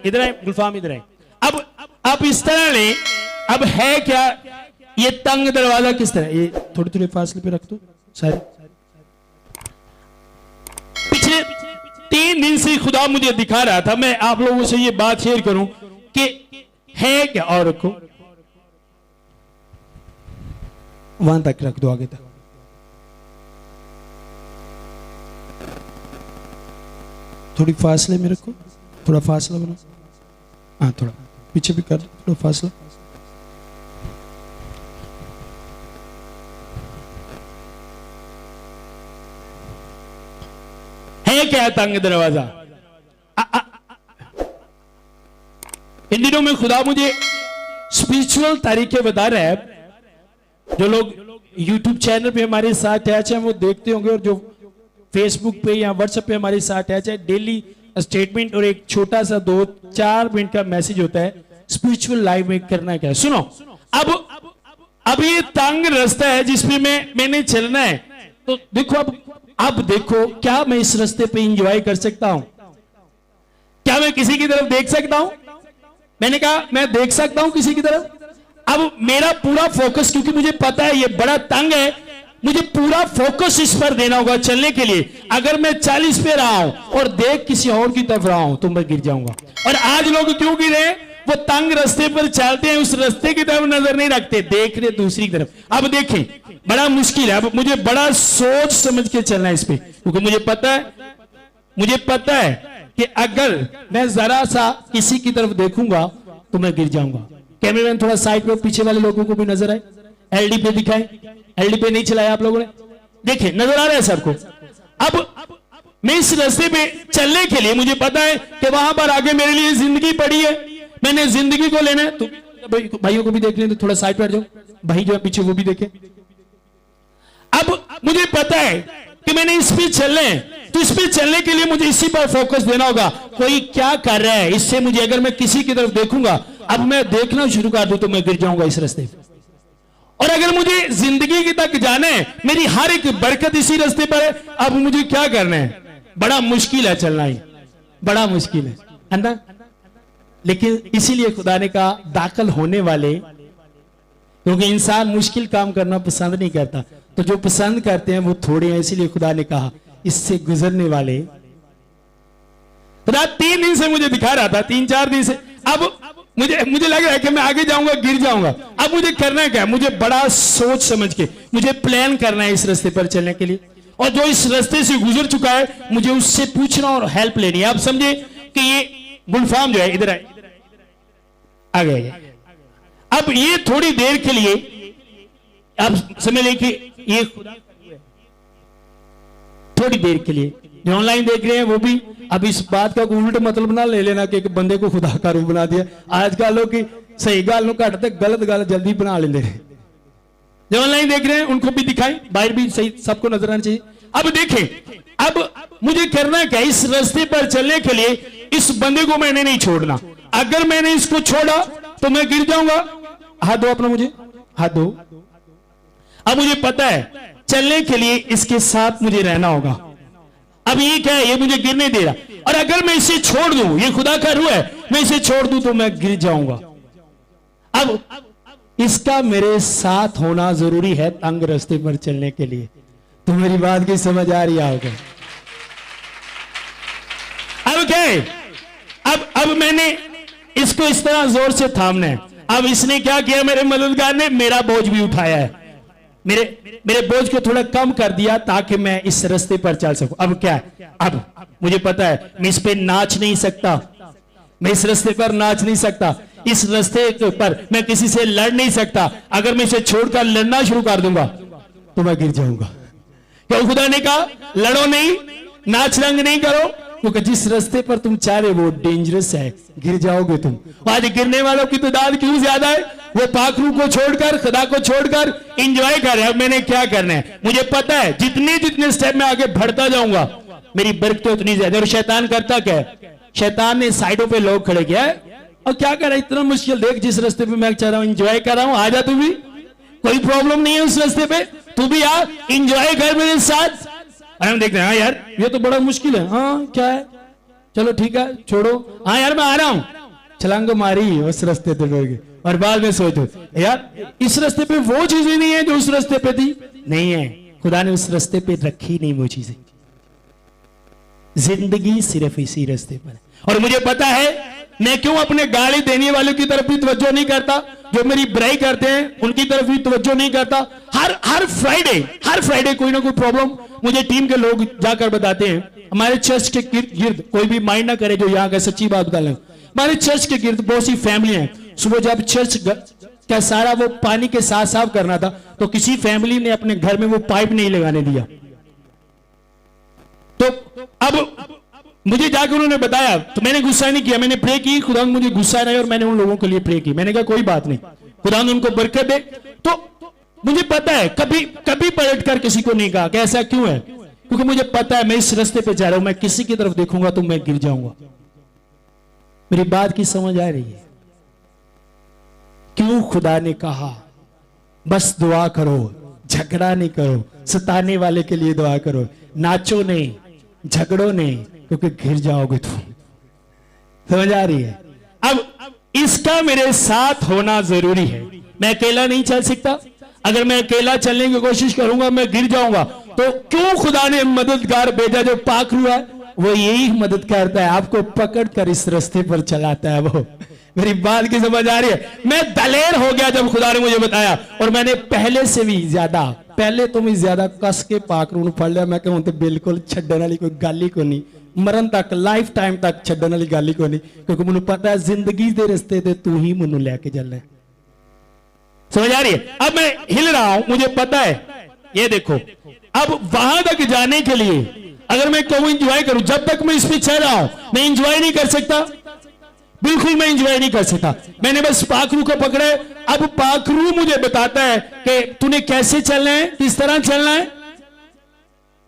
इधर है गुलफाम, इधर है। अब इस तरह ले, अब है क्या ये तंग दरवाजा किस तरह, ये थोड़ी थोड़ी फासले पे रख दो सारे। पिछले 3 दिन से खुदा मुझे दिखा रहा था, मैं आप लोगों से ये बात शेयर करूं कि है क्या, और रखो वहां तक रख दो, आगे तक। थोड़ी फासले में रखो, थोड़ा फासला बना, हाँ थोड़ा पीछे भी कर, थोड़ा फासला। है क्या तंग दरवाजा? इन दिनों में खुदा मुझे स्पिरिचुअल तरीके बता रहा है। जो लोग YouTube चैनल पे हमारे साथ अटैच हैं वो देखते होंगे, और जो फेसबुक पे या व्हाट्सएप पे हमारे साथ अटैच है, डेली स्टेटमेंट और एक छोटा सा 2-4 मिनट का मैसेज होता है स्पिरिचुअल लाइफ में करना क्या है। सुनो, अब ये तंग रास्ता है जिसमें मैंने चलना है, तो देखो अब देखो, क्या मैं इस रास्ते पे एंजॉय कर सकता हूं? क्या मैं किसी की तरफ देख सकता हूं? मैंने कहा मैं देख सकता हूं किसी की तरफ। अब मेरा पूरा फोकस, क्योंकि मुझे पता है ये बड़ा तंग है, मुझे पूरा फोकस इस पर देना होगा चलने के लिए। अगर मैं 40 पे रहा हूं और देख किसी और की तरफ रहा हूं तो मैं गिर जाऊंगा। और आज लोग क्यों गिरे? वो तंग रास्ते पर चलते हैं, उस रास्ते की तरफ नजर नहीं रखते, देख रहे दूसरी तरफ। अब देखें, बड़ा मुश्किल है। अब मुझे बड़ा सोच समझ के चलना है इस पे, क्योंकि मुझे पता है कि अगर मैं जरा सा किसी की तरफ देखूंगा तो मैं गिर जाऊंगा। कैमरामैन थोड़ा साइड पे, पीछे वाले लोगों को भी नजर आए। एलडी पे दिखाए, एलडी पे नहीं चलाया आप लोगों ने, देखे नजर आ रहा है सबको। अब मैं इस रास्ते पे चलने के लिए मुझे पता है कि वहां पर आगे मेरे लिए जिंदगी पड़ी है, मैंने जिंदगी को लेना है। तो भाइयों को भी देख लें, तो थोड़ा साइड पर जाओ, भाई जो है पीछे वो भी देखे। अब मुझे पता है कि मैंने इस पे चलना है, तो इस पे चलने के लिए मुझे इसी पर फोकस देना होगा। कोई क्या कर रहा है इससे मुझे, अगर मैं किसी की तरफ देखूंगा, अब मैं देखना शुरू कर दूं तो मैं गिर जाऊंगा इस रास्ते पे। और अगर मुझे जिंदगी की तक जाना है, मेरी हर एक बरकत इसी रास्ते पर है, अब मुझे क्या करना है? बड़ा मुश्किल है चलना, ही बड़ा मुश्किल है ना। लेकिन इसीलिए खुदा ने कहा दाखिल होने वाले, क्योंकि इंसान मुश्किल काम करना पसंद नहीं करता, तो जो पसंद करते हैं वो थोड़े हैं, इसीलिए खुदा ने कहा इससे गुजरने वाले। खुदा 3 दिन से मुझे दिखा रहा था, 3-4 दिन से। अब मुझे लग रहा है कि मैं आगे जाऊंगा गिर जाऊंगा। अब मुझे करना क्या है? मुझे बड़ा सोच समझ के मुझे प्लान करना है इस रास्ते पर चलने के लिए, और जो इस रास्ते से गुजर चुका है मुझे उससे पूछना और हेल्प लेनी है। आप समझे कि ये गुलफाम जो है, इधर आ गया। अब ये थोड़ी देर के लिए आप समझ लें कि ये थोड़ी देर के लिए जो ऑनलाइन देख रहे हैं वो भी अब इस बात का उल्ट मतलब ना ले लेना कि एक बंदे को खुदा का रूप बना दिया। आजकल लोग की सही गाल घट तक गलत गाल जल्दी बना लेते हैं। जो ऑनलाइन देख रहे हैं उनको भी दिखाएं, बाहर भी सही सबको नजर आना चाहिए। अब देखें, अब मुझे करना क्या? इस रास्ते पर चलने के लिए इस बंदे को मैंने नहीं छोड़ना। अगर मैंने इसको छोड़ा तो मैं गिर जाऊंगा। हाथ दो अपना, मुझे हाथ दो। अब मुझे पता है चलने के लिए इसके साथ मुझे रहना होगा। अब ये क्या है? ये मुझे गिरने दे रहा, और अगर मैं इसे छोड़ दूं, ये खुदा का रूह है, मैं इसे छोड़ दूं तो मैं गिर जाऊंगा। अब इसका मेरे साथ होना जरूरी है तंग रास्ते पर चलने के लिए। तो मेरी बात की समझ आ रही है आपको? अब क्या है? अब मैंने इसको इस तरह जोर से थामना है। अब इसने क्या किया? मेरे मददगार ने मेरा बोझ भी उठाया है, मेरे बोझ को थोड़ा कम कर दिया ताकि मैं इस रास्ते पर चल सकूं। अब क्या है? अब मुझे पता है मैं इस पे नाच नहीं सकता, मैं इस रास्ते पर नाच नहीं सकता, इस रास्ते पर मैं किसी से लड़ नहीं सकता। अगर मैं इसे छोड़कर लड़ना शुरू कर दूंगा तो मैं गिर जाऊंगा। क्यों खुदा ने कहा लड़ो नहीं, नाच रंग नहीं करो, क्योंकि जिस रास्ते पर तुम चाह रहे वो डेंजरस है, गिर जाओगे तुम। आज गिरने वालों की तादाद क्यों ज्यादा है? वो पाखरू को छोड़कर, खुदा को छोड़कर एंजॉय कर रहे हैं। अब मैंने क्या करना है? मुझे पता है जितने स्टेप में आगे बढ़ता जाऊंगा मेरी बरकतें उतनी ज्यादा। और शैतान करता क्या है? शैतान ने साइडों पे लोग खड़े किया है और क्या कर रहा है? इतना मुश्किल देख, जिस रास्ते पे मैं चाह रहा हूं एंजॉय कर रहा हूं, आजा तू भी, कोई प्रॉब्लम नहीं है उस रास्ते पे, तू भी आ एंजॉय कर मेरे साथ। हम देखते हैं हाँ यार ये तो बड़ा मुश्किल है। हाँ क्या है? चलो ठीक है छोड़ो, हाँ यार मैं आ रहा हूं, छलांग मारी उस रास्ते पे डर गए, और बाद में सोचो यार इस रास्ते पे वो चीजें नहीं है जो उस रास्ते पे थी, नहीं है, खुदा ने उस रास्ते पे रखी नहीं वो चीजें। जिंदगी सिर्फ इसी रास्ते पर। और मुझे पता है मैं क्यों अपने गाली देने वालों की तरफ भी तवज्जो नहीं करता, जो मेरी बुराई करते हैं उनकी तरफ भी तवज्जो नहीं करता। हर फ्राइडे कोई ना कोई प्रॉब्लम मुझे टीम के लोग जाकर बताते हैं। हमारे चर्च के गिर्द, कोई भी माइंड ना करे जो यहाँ का, सच्ची बात बता लें, हमारे चर्च के गिर्द बहुत सी फैमिली हैं। सुबह जब चर्च का सारा वो पानी के साथ साफ करना था तो किसी फैमिली ने अपने घर में वो पाइप नहीं लगाने दिया। तो अब मुझे जाकर उन्होंने बताया, तो मैंने गुस्सा नहीं किया, मैंने प्रे की, खुदा मुझे गुस्सा नहीं, और मैंने उन लोगों के लिए प्रे की। मैंने कहा कोई बात नहीं, खुदा उनको बरकत दे। तो मुझे पता है कभी पलट कर किसी को नहीं कहा कि ऐसा क्यों है, क्योंकि मुझे पता है मैं इस रास्ते पे जा रहा हूं, मैं किसी की तरफ देखूंगा तो मैं गिर जाऊंगा। मेरी बात की समझ आ रही है? क्यों खुदा ने कहा बस दुआ करो, झगड़ा नहीं करो, सताने वाले के लिए दुआ करो, नाचो नहीं, झगड़ो नहीं, क्योंकि गिर जाओगे तुम। समझ आ रही है? अब इसका मेरे साथ होना जरूरी है। मैं अकेला नहीं चल सकता, अगर मैं अकेला चलने की कोशिश करूंगा मैं गिर जाऊंगा। तो क्यों खुदा ने मददगार भेजा जो पाखरू है, वो यही मदद करता है, आपको पकड़ कर इस रास्ते पर चलाता है वो। मेरी बात की समझ आ रही है? मैं दलेर हो गया जब खुदा ने मुझे बताया, और मैंने पहले से भी ज्यादा, पहले तो मैं ज्यादा कस के पाखरू फड़ लिया। मैं कहूं तो बिल्कुल छड्डन वाली कोई गल ही को नहीं, मरण तक, लाइफ टाइम तक छड्डन वाली गल ही को नहीं, क्योंकि मुझे पता है जिंदगी के रस्ते ते तू ही मैनू लेके चलना है। समझ आ रही है? अब मैं हिल रहा हूं, मुझे पता है, ये देखो, अब वहां तक जाने के लिए अगर मैं कहूं इंजॉय करूं, जब तक मैं इस पे चल रहा हूं मैं इंजॉय नहीं कर सकता, बिल्कुल मैं इंजॉय नहीं कर सकता। मैंने बस पाखरू को पकड़ा है, अब पाखरू मुझे बताता है कि तूने कैसे चलना है, किस तरह चलना है।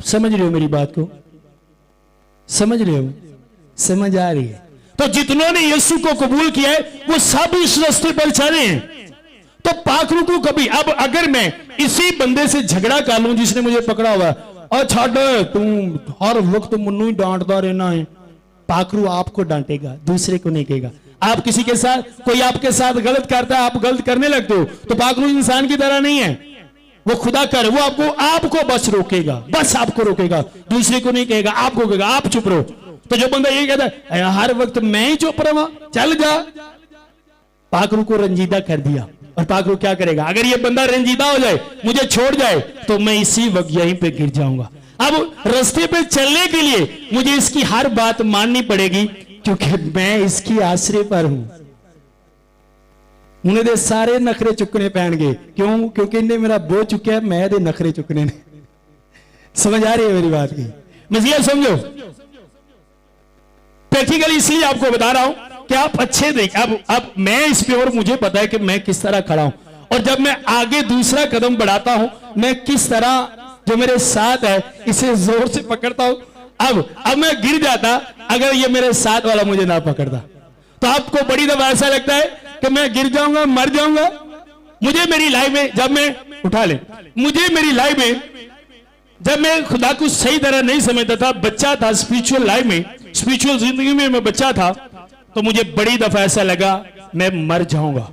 समझ रहे हो मेरी बात को? समझ रहे हो? समझ आ रही है? तो जितनों ने यीशु को कबूल किया है वो सब इस रास्ते पर चले हैं। तो पाखरू को कभी, अब अगर मैं इसी बंदे से झगड़ा कर लूं जिसने मुझे पकड़ा हुआ, और छाड़ तू हर वक्त मनु ही डांटता रहना है, पाखरू आपको डांटेगा, दूसरे को नहीं कहेगा। आप किसी के साथ, कोई आपके साथ गलत करता है, आप गलत करने लगते हो, तो पाखरू इंसान की तरह नहीं है, वो खुदा कर, वो आपको बस रोकेगा, बस आपको रोकेगा, दूसरे को नहीं कहेगा, आपको कहेगा आप चुप रहो। तो जो बंदा ये कहता है हर वक्त मैं ही चुप रहा, चल जा, पाखरू को रंजीदा कर दिया। और पाखरू क्या करेगा? अगर ये बंदा रंजीदा हो जाए, मुझे छोड़ जाए, तो मैं इसी वक्त यहीं पे गिर जाऊंगा। अब रास्ते पे चलने के लिए मुझे इसकी हर बात माननी पड़ेगी, क्योंकि मैं इसकी आश्रय पर हूं। उन्हें दे सारे नखरे चुकने पैणगे, क्यों? क्योंकि इन्हें मेरा बोझ चुका है, मैं दे नखरे चुकने ने। समझ आ रही है मेरी बात की? मज़ीद समझो, प्रैक्टिकली इसलिए आपको बता रहा हूं कि आप अच्छे देख। अब मैं इस पे, और मुझे पता है कि मैं किस तरह खड़ा हूं, और जब मैं आगे दूसरा कदम बढ़ाता हूं मैं किस तरह, जो मेरे साथ है इसे जोर से पकड़ता हूं। अब मैं गिर जाता अगर ये मेरे साथ वाला मुझे ना पकड़ता। तो आपको बड़ी दफा ऐसा लगता है कि मैं गिर जाऊंगा, मर जाऊंगा। मुझे मेरी लाइफ में, जब मैं उठा ले, मुझे मेरी लाइफ में जब मैं खुदा को सही तरह नहीं समझता था, बच्चा था, स्पिरिचुअल लाइफ में, स्पिरिचुअल जिंदगी में मैं बच्चा था, तो मुझे बड़ी दफा ऐसा लगा मैं मर जाऊंगा,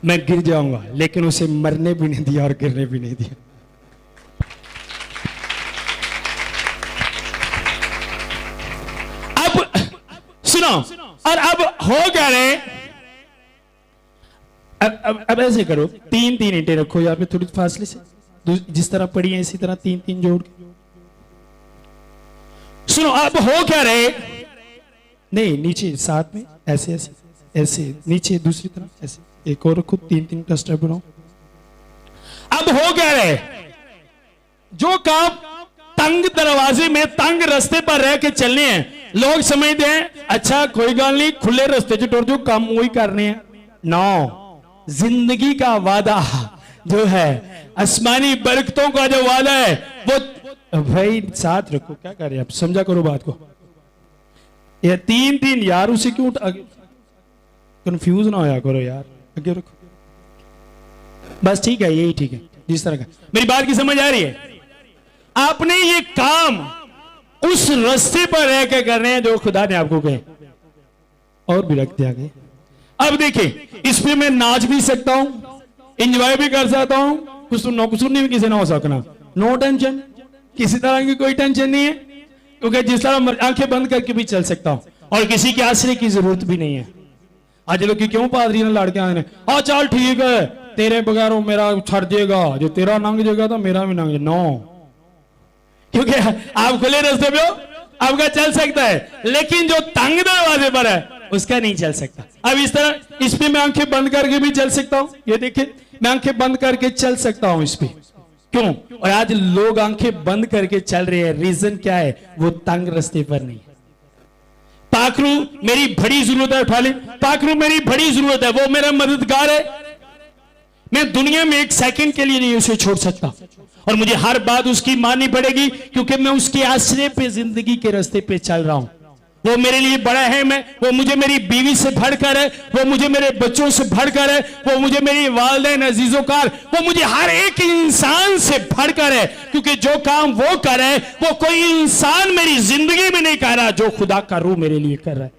मैं गिर जाऊंगा, लेकिन उसे मरने भी नहीं दिया और गिरने भी नहीं दिया। अब सुनो, और अब हो क्या रहे, अब ऐसे करो, 3-3 ईंटें रखो यहाँ पे थोड़ी फासले से, जिस तरह पड़ी है इसी तरह 3-3 जोड़ के। सुनो, अब हो क्या रहे, नहीं नीचे साथ में ऐसे ऐसे ऐसे, नीचे दूसरी तरफ ऐसे, एक और रखो, 3-3 क्लस्टर बनाओ। अब हो क्या रहे, जो काम तंग दरवाजे में, तंग रास्ते पर रह के चलने हैं, लोग समझते हैं अच्छा कोई गल नहीं, खुले रास्ते च टुर जो काम वही करने हैं। नो, जिंदगी का वादा जो है, आसमानी बरकतों का जो वादा है, वो भाई साथ रखो। क्या कर रहे हैं आप, समझा करो बात को। ये 3-3 यार, उसे क्यों कंफ्यूज ना होया करो यार, आगे रखो बस, ठीक है, यही ठीक है, जिस तरह का। मेरी बात की समझ आ रही है? आपने ये काम उस रास्ते पर रह के कर रहे हैं जो खुदा ने आपको कहे। और भी रखते आगे। अब देखिए, इस पे मैं नाच भी सकता हूं, एंजॉय भी कर सकता हूं, कुछ नौकसुनी भी किसी ना हो सकना, नो टेंशन, किसी तरह की कोई टेंशन नहीं है, क्योंकि जिस तरह आंखें बंद करके भी चल सकता हूं और किसी के आश्रय की जरूरत भी नहीं है। आज लोग क्यों पादरी ने लड़के आने, हाँ चल ठीक है, तेरे बगैर वो मेरा छड़ जाएगा, जो तेरा नंग जाएगा तो मेरा भी नंग, नो, क्योंकि आप खुले रास्ते पे हो, आपका चल सकता है, लेकिन जो तंग दरवाजे पर है उसका नहीं चल सकता। अब इस तरह इस पे मैं आंखें बंद करके भी चल सकता हूं, ये देखिए मैं आंखें बंद करके चल सकता हूं इस पे, क्यों? और आज लोग आंखें बंद करके चल रहे हैं, रीजन क्या है? वो तंग रास्ते पर नहीं। पाखरू मेरी बड़ी जरूरत है, उठा ले, पाखरू मेरी बड़ी जरूरत है, वो मेरा मददगार है, मैं दुनिया में एक सेकंड के लिए नहीं उसे छोड़ सकता, और मुझे हर बात उसकी माननी पड़ेगी, क्योंकि मैं उसके आश्रय पे जिंदगी के रास्ते पे चल रहा हूं। वो मेरे लिए बड़ा है, वो मुझे मेरी बीवी से बढ़कर है, वो मुझे मेरे बच्चों से बढ़कर है, वो मुझे मेरी वालिदैन अजीजोकार, वो मुझे हर एक इंसान से बढ़कर है, क्योंकि जो काम वो कर रहा है वो कोई इंसान मेरी जिंदगी में नहीं कर रहा, जो खुदा का रूह मेरे लिए कर रहा है।